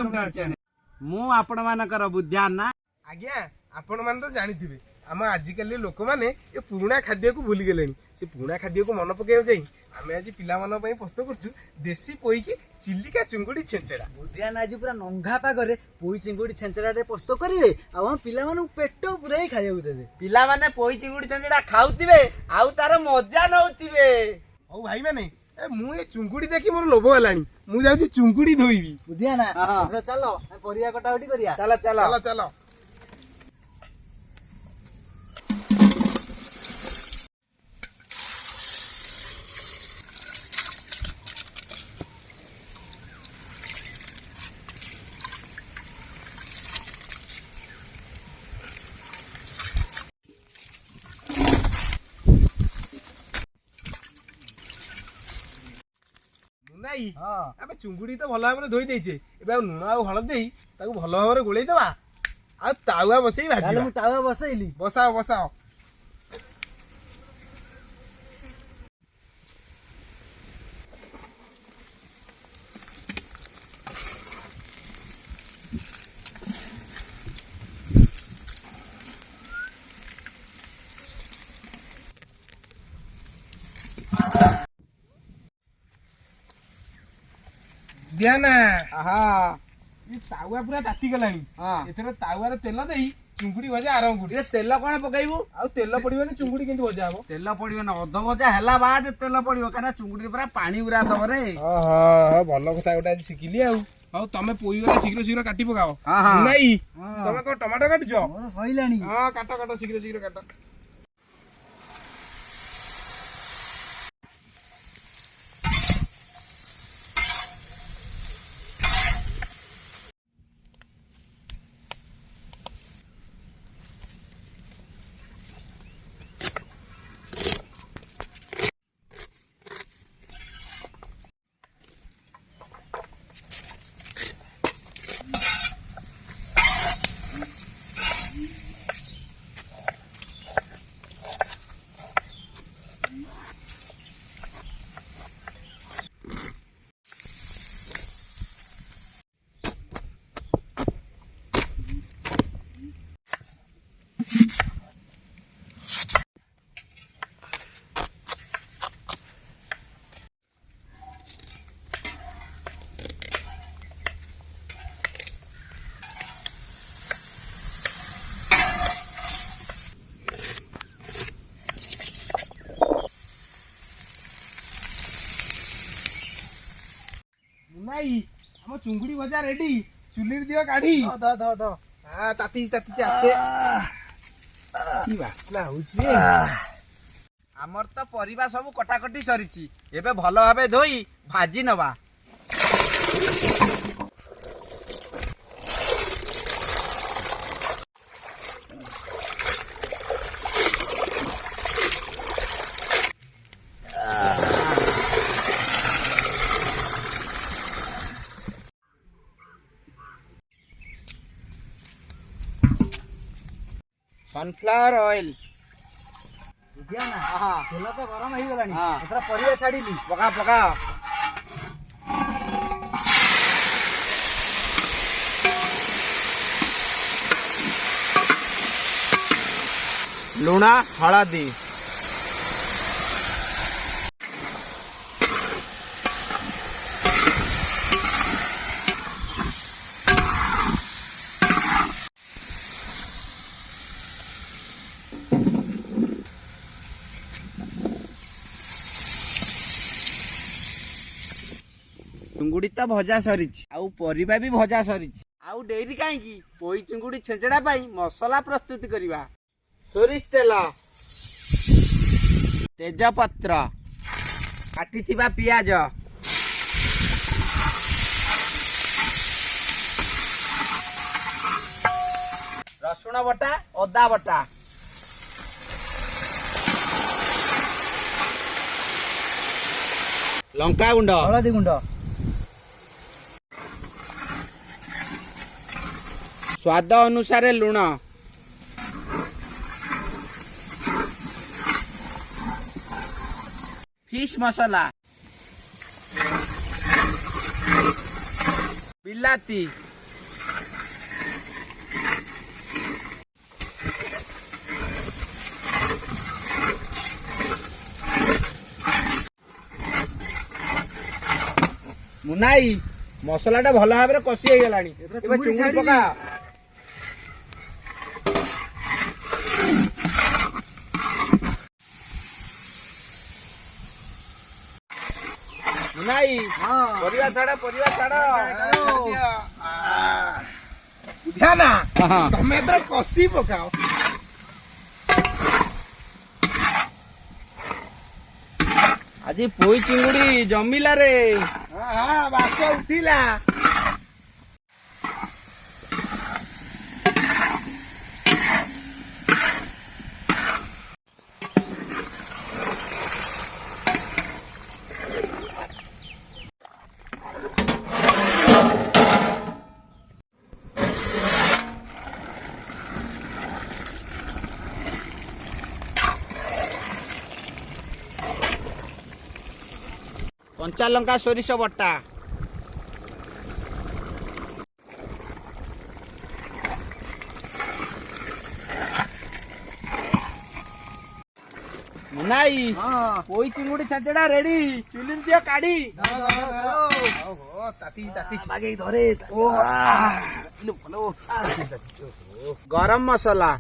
Welcome to our channel मु आपण मानकर बुद्धियाना आज्ञा आपण मान तो जानिथिबे आम आजिकल लोक माने ये पुराना खाद्य को भूली गेलेनी से पुराना खाद्य को मन पकेउ जाई आमे आज पिला मन पई प्रस्तुत करछु देसी पोई के चिल्लिका चुंगुडी छेंचड़ा बुद्धियाना आज पूरा नंगा पागरे पोई चिंगुडी छेंचड़ा रे प्रस्तुत करिवे आ हम पिला मानु पेट पुराई खाइबो देबे पिला माने पोई चिंगुडी छेंचड़ा खाउतिबे आउ तार मजा नउतिबे ओ भाई माने ए मु ए चुंगुडी देखि मोर लोभ हलानी मु जाउची चुंगुडी धोइबी बुद्धियाना चलो परिया कटाउटी करिया चलो चलो चलो चलो नाई आबे चुंगुडी तो भल भाव धोई देइछे एबे नुण आ हळद देई ताको भल भाव गोळेई दबा आ तावा बसई भाजी ताले मु तावा बसैली बसाओ बसाओ दियाना हां ये तावा पूरा ताती गलानी एथरा तावार तेल देई चुंगुडी भजा आरंभ करू ये तेल कोन पकाइबो आ तेल पडिबोनी चुंगुडी केंति भजा हबो तेल पडिबो ना अध भजा हैला बाद तेल पडिबो काना चुंगुडी पूरा पानी उरा दब रे हां भलो कथा गोटा आज सिकिली आउ हाउ तमे पोई वाला शीघ्र शीघ्र काटी पकाओ नाही तमे को टमाटो काटजो मोर सहिलानी हां काटो काटो शीघ्र शीघ्र काटो नाही हम चुंगुडी भजा रेडी चुलीर दियो काढी द द द हां ताती ताती आते की वासना होउछ रे हमर तो परिबा सब कटाकटी सरीची एबे भलो भाबे धोई भाजी नबा सनफ्लावर ऑयल बुझियाना हां तेल तो गरम हो गलानी एथरा परिया छाडीली पका पका लुणा हळदी चुंगुडी तो भजा सरीची आउ परिबा भी भजा सरीची आउ डेरी काई की पोई चुंगुडी छेंचड़ा पाई मसला प्रस्तुत करिवा सोरिष तेल तेज पत्र काटिथिबा पियाज रसुण बटा अदा बटा लंका गुंड हळदी गुंड स्वाद अनुसार लुण फिश मसाला बिलाती ମୁନାଇ ମସଲା ଟା ଭଲ ଭାବରେ କଷି ହେଇଗଲାଣି। ଏଥର ଏବେ ଚୁଙ୍ଗୁଡି ଚୁଙ୍ଗୁଡି ଛାଡିଲି। ପକା। ମୁନାଇ ହଁ ପରିବା ଛାଡ ଧ୍ୟାନ ହଁ। ତମେ ଏଥର କଷି ପକାଅ। ଆଜି ପୋଇ ଚିଙ୍ଗୁଡି ଜମିଲା ରେ। ବାସ ଉଠିଲା। କଞ୍ଚା ଲଙ୍କା ସୋରିଷ ବଟା। ମୁନାଇ ହଁ ପୋଇ ଚିଙ୍ଗୁଡି ଛେଞ୍ଚଡା ରେଡି। ଚୁଲି ଦିଅ କାଢି। ବାଗେଇ ଧରେ ଗରମ ମସଲା